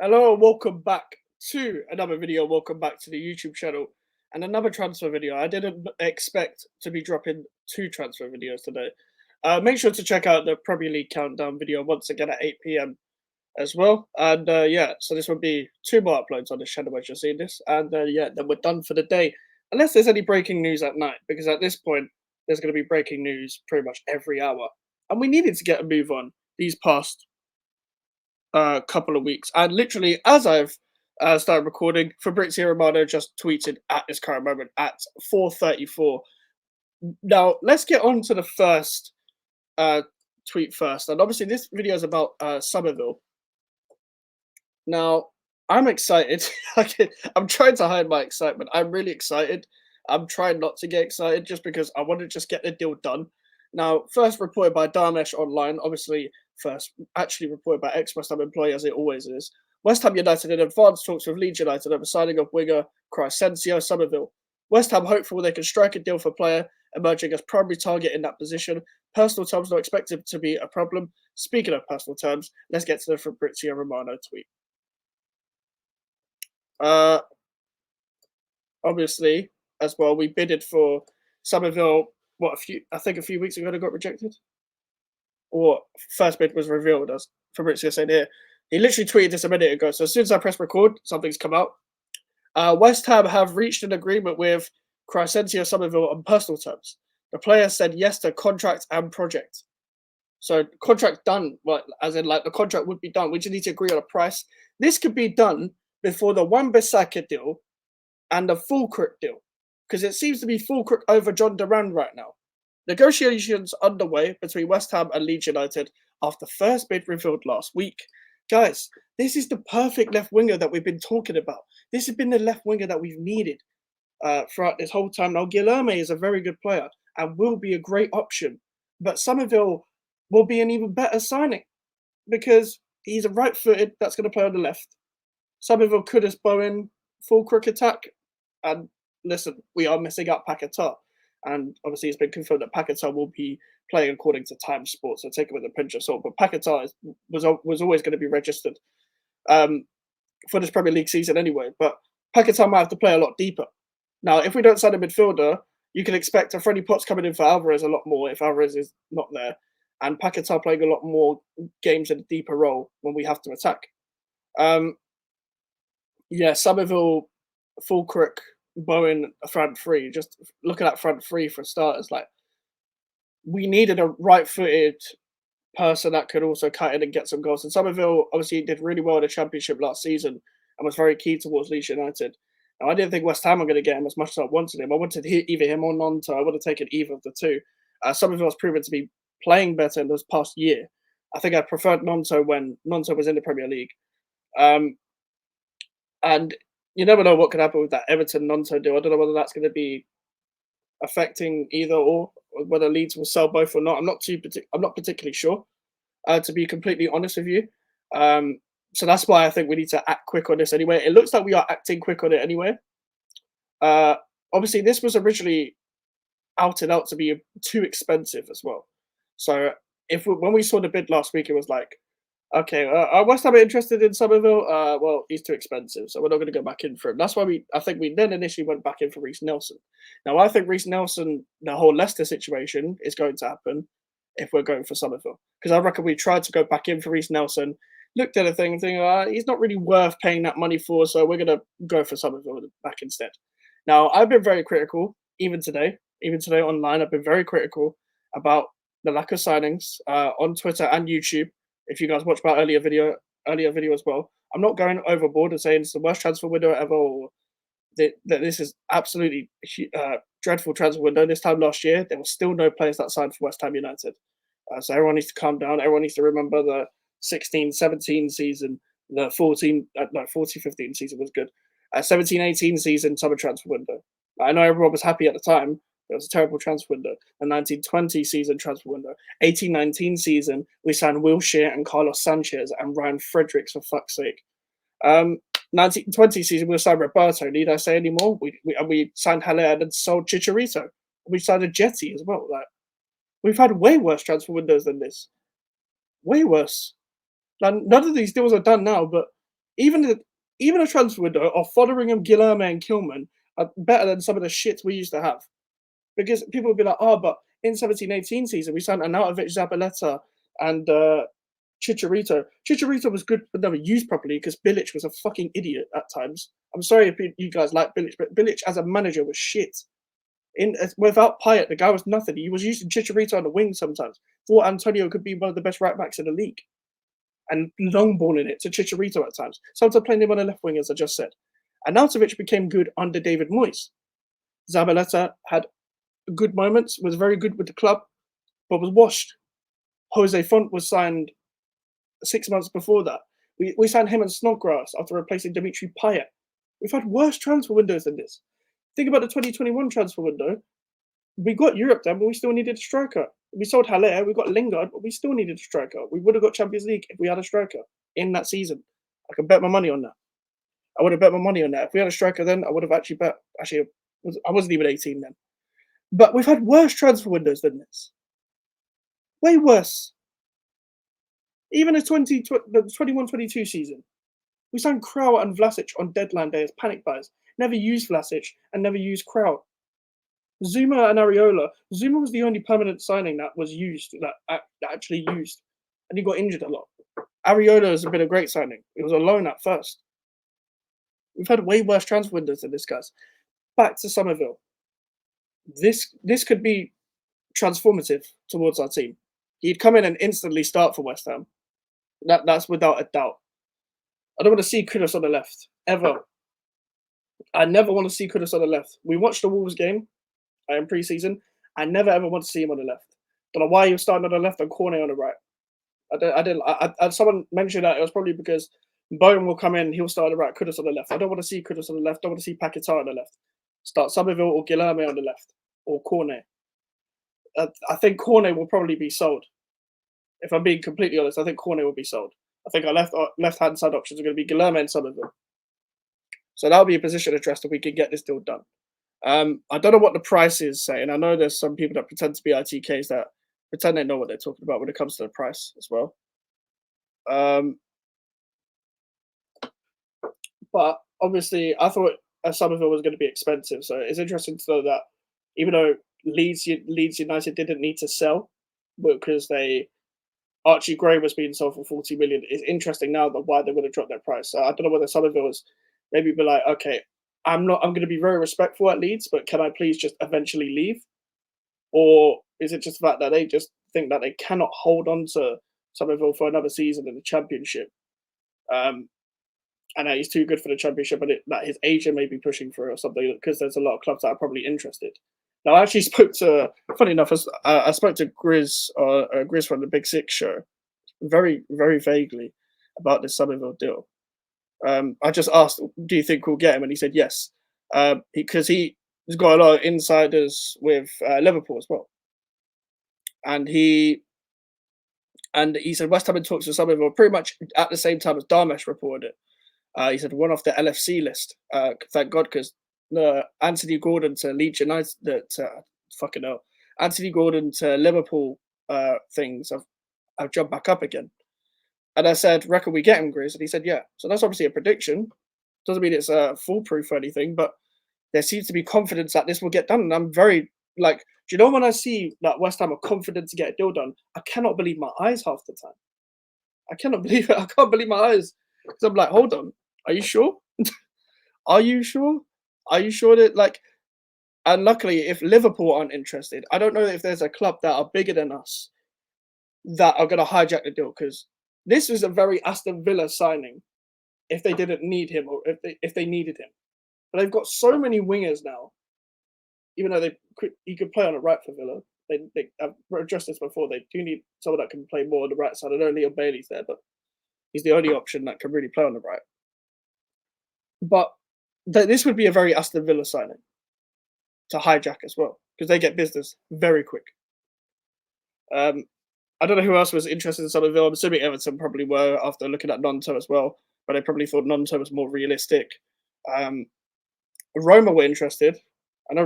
Hello, welcome back to another video. Welcome back to the YouTube channel and another transfer video. I didn't expect to be dropping two transfer videos today. Make sure to check out the Premier League countdown video once again at 8 p.m. as well. And yeah, so this will be two more uploads on this channel as you're seeing this. And yeah, then we're done for the day. Unless there's any breaking news at night, because at this point, there's going to be breaking news pretty much every hour. And we needed to get a move on these past couple of weeks. And literally, as I've started recording, Fabrizio Romano just tweeted at this current moment at 4:34. Now, let's get on to the first uh, tweet first. And obviously, this video is about Summerville. Now, I'm excited. I'm trying to hide my excitement. I'm really excited. I'm trying not to get excited just because I want to just get the deal done. Now, first reported by Darmesh Online, obviously first actually reported by ex-West Ham employee as it always is. West Ham United in advanced talks with Leeds United over signing of winger Crescencio Summerville. West Ham hopeful they can strike a deal for player emerging as primary target in that position. Personal terms not expected to be a problem. Speaking of personal terms, let's get to the Fabrizio Romano tweet. Uh, Obviously, as well, we bidded for Summerville. I think a few weeks ago, they got rejected. Or first bid was revealed, as Fabrizio said here. He literally tweeted this a minute ago. So as soon as I press record, something's come out. West Ham have reached an agreement with Crescencio Summerville on personal terms. The player said yes to contract and project. So contract done, well, as in like the contract would be done. We just need to agree on a price. This could be done before the Wan-Bissaka deal and the Fulkirk deal, because it seems to be Fulkirk over John Duran right now. Negotiations underway between West Ham and Leeds United after first bid revealed last week. Guys, this is the perfect left winger that we've been talking about. This has been the left winger that we've needed throughout this whole time. Now, Guilherme is a very good player and will be a great option, but Summerville will be an even better signing because he's a right-footed that's going to play on the left. Summerville could as Bowen full crook attack. And listen, we are missing out Paquetá. And obviously, it's been confirmed that Paquetá will be playing according to Time Sports, so take it with a pinch of salt. But Paquetá was always going to be registered for this Premier League season anyway. But Paquetá might have to play a lot deeper. Now, if we don't sign a midfielder, you can expect a Freddie Potts coming in for Alvarez a lot more if Alvarez is not there. And Paquetá playing a lot more games in a deeper role when we have to attack. Yeah, Summerville, Fulkirk, Bowen, front three. Just look at that front three for starters. Like, we needed a right-footed person that could also cut in and get some goals. And Summerville obviously did really well in the Championship last season and was very key towards Leeds United. Now, I didn't think West Ham were going to get him as much as I wanted him. I wanted either him or Nonto. I would have taken either of the two. Summerville's proven to be playing better in this past year. I think I preferred Nonto when Nonto was in the Premier League. And you never know what could happen with that Everton Nonto deal. I don't know whether that's going to be affecting either or whether Leeds will sell both or not. I'm not particularly sure, to be completely honest with you. So that's why I think we need to act quick on this anyway. It looks like we are acting quick on it anyway. Obviously, this was originally outed out to be too expensive as well. So when we saw the bid last week, it was like, okay, West Ham are interested in Summerville. Well, he's too expensive, so we're not going to go back in for him. That's why I think we then initially went back in for Reece Nelson. Now, I think Reece Nelson, the whole Leicester situation is going to happen if we're going for Summerville. Because I reckon we tried to go back in for Reece Nelson, looked at the thing and think, he's not really worth paying that money for, so we're going to go for Summerville back instead. Now, I've been very critical, even today online, I've been very critical about the lack of signings on Twitter and YouTube. If you guys watched my earlier video as well, I'm not going overboard and saying it's the worst transfer window ever, or that this is absolutely dreadful transfer window. This time last year, there were still no players that signed for West Ham United. So everyone needs to calm down. Everyone needs to remember the 16-17 season, the 14-15 season was good. 17-18 season summer transfer window. I know everyone was happy at the time. It was a terrible transfer window. The 19-20 season transfer window. 18-19 season, we signed Wilshere and Carlos Sanchez and Ryan Fredericks, for fuck's sake. 19-20 season, we signed Roberto. Need I say any more? We signed Haller and sold Chicharito. We signed a Jetty as well. Like, we've had way worse transfer windows than this. Way worse. Like, none of these deals are done now, but Even the even a transfer window of Fotheringham, Guilherme, and Kilman are better than some of the shits we used to have. Because people would be like, oh, but in 17-18 season, we signed Arnautovic, Zabaleta, and Chicharito. Chicharito was good, but never used properly because Bilic was a fucking idiot at times. I'm sorry if you guys like Bilic, but Bilic as a manager was shit. Without Payet, the guy was nothing. He was using Chicharito on the wing sometimes. Thought Antonio could be one of the best right backs in the league, and long balling it to Chicharito at times. Sometimes playing him on the left wing, as I just said. Arnautovic became good under David Moyes. Zabaleta had good moments, was very good with the club, but was washed. Jose Font was signed 6 months before that. We signed him and Snodgrass after replacing Dimitri Payet. We've had worse transfer windows than this. Think about the 2021 transfer window. We got Europe done, but we still needed a striker. We sold Haller, we got Lingard, but we still needed a striker. We would have got Champions League if we had a striker in that season. I could bet my money on that. I would have bet my money on that. If we had a striker then, I would have actually bet. Actually, I wasn't even 18 then. But we've had worse transfer windows than this. Way worse. Even the 21-22 season, we signed Krau and Vlasic on deadline day as panic buys. Never used Vlasic and never used Krau. Zuma and Areola. Zuma was the only permanent signing that was used, that actually used, and he got injured a lot. Areola has been a great signing. It was a loan at first. We've had way worse transfer windows than this, guys. Back to Summerville. This could be transformative towards our team. He'd come in and instantly start for West Ham. That's without a doubt. I don't want to see Kudus on the left ever. I never want to see Kudus on the left. We watched the Wolves game in pre-season. I never ever want to see him on the left. Don't know why he was starting on the left and Cornet on the right. Someone mentioned that it was probably because Bowen will come in, he'll start on the right, Kudus on the left. I don't want to see Kudus on the left. I don't want to see Paquetá on the left. Start Summerville or Guilherme on the left, or Cornet. I think Cornet will probably be sold. If I'm being completely honest, I think Cornet will be sold. I think our left-hand side options are going to be Guilherme and Summerville. So that'll be a position addressed if we can get this deal done. I don't know what the price is saying. I know there's some people that pretend to be ITKs that pretend they know what they're talking about when it comes to the price as well. But obviously, I thought Summerville was going to be expensive. So it's interesting to know that even though Leeds United didn't need to sell because Archie Gray was being sold for 40 million. It's interesting now that why they would have dropped their price. So I don't know whether Summerville was maybe be like, okay, I'm going to be very respectful at Leeds, but can I please just eventually leave? Or is it just the fact that they just think that they cannot hold on to Summerville for another season in the Championship? And that he's too good for the Championship, and that his agent may be pushing for it or something, because there's a lot of clubs that are probably interested. Now, I actually spoke to, funny enough, I spoke to Grizz from the Big Six show, very, very vaguely about this Summerville deal. I just asked, do you think we'll get him? And he said yes, because he's got a lot of insiders with Liverpool as well. And he said West Ham in talks with Summerville pretty much at the same time as Darmesh reported it. He said one off the LFC list. Thank God, because Anthony Gordon to Leeds United, fucking hell, Anthony Gordon to Liverpool things have jumped back up again. And I said, reckon we get him, Grizz? And he said, yeah. So that's obviously a prediction. Doesn't mean it's foolproof or anything, but there seems to be confidence that this will get done. And I'm very, do you know when I see that West Ham are confident to get a deal done, I cannot believe my eyes half the time. I cannot believe it. I can't believe my eyes. Because I'm like, hold on. Are you sure? Are you sure? Are you sure that, and luckily, if Liverpool aren't interested, I don't know if there's a club that are bigger than us that are going to hijack the deal, because this was a very Aston Villa signing if they didn't need him or if they needed him. But they've got so many wingers now, even though he could play on the right for Villa. They have addressed this before. They do need someone that can play more on the right side. I know Leon Bailey's there, but he's the only option that can really play on the right. But this would be a very Aston Villa signing to hijack as well, because they get business very quick. I don't know who else was interested in Summerville. I'm assuming Everton probably were after looking at Nonto as well, but they probably thought Nonto was more realistic. Roma were interested. I know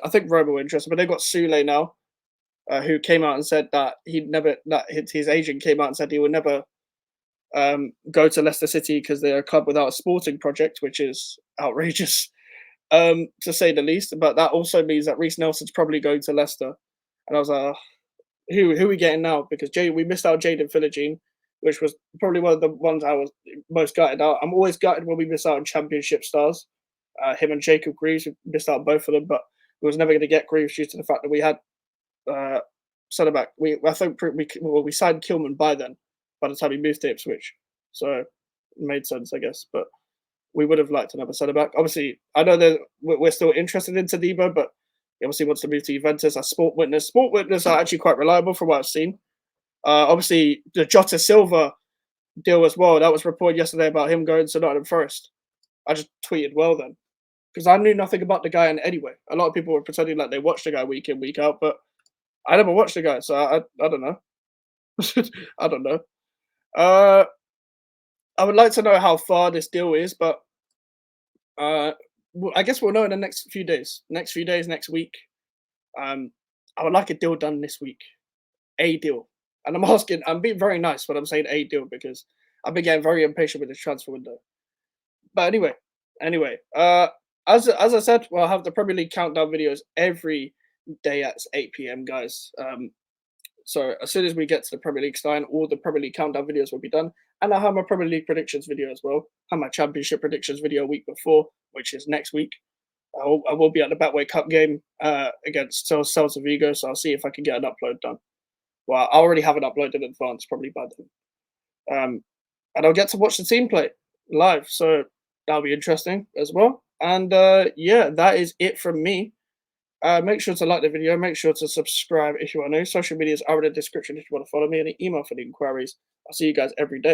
I think Roma were interested, but they've got Sule now, who came out and said that his agent came out and said he would never go to Leicester City because they're a club without a sporting project, which is outrageous, to say the least. But that also means that Reece Nelson's probably going to Leicester, and I was like, "Ugh, who are we getting now?" Because we missed out Jaden Philogene, which was probably one of the ones I was most gutted out. I'm always gutted when we miss out on Championship stars. Him and Jacob Greaves, we missed out on both of them, but we was never going to get Greaves due to the fact that we had uh, centre back. I think we signed Kilman by then. By the time he moved to Ipswich, so it made sense, I guess. But we would have liked another centre back. Obviously, I know that we're still interested in Tadibo, but he obviously wants to move to Juventus. As Sport Witness, Sport Witness are actually quite reliable from what I've seen. Obviously, the Jota Silva deal as well. That was reported yesterday about him going to Nottingham Forest. I just tweeted well then because I knew nothing about the guy in anyway. A lot of people were pretending like they watched the guy week in week out, but I never watched the guy, so I don't know. I don't know. Uh, I would like to know how far this deal is, but uh, I guess we'll know in the next few days. Next few days, next week. Um, I would like a deal done this week. A deal. And I'm asking, I'm being very nice when I'm saying a deal because I've been getting very impatient with this transfer window. But anyway, as I said, we'll have the Premier League countdown videos every day at 8 p.m. guys. So as soon as we get to the Premier League starting, all the Premier League countdown videos will be done. And I have my Premier League predictions video as well. I have my Championship predictions video a week before, which is next week. I will be at the Betway Cup game against Celta Vigo, so I'll see if I can get an upload done. Well, I already have an upload in advance, probably by then. And I'll get to watch the team play live, so that'll be interesting as well. And yeah, that is it from me. Make sure to like the video. Make sure to subscribe if you are new. Social medias are in the description if you want to follow me. And an email for the inquiries. I'll see you guys every day.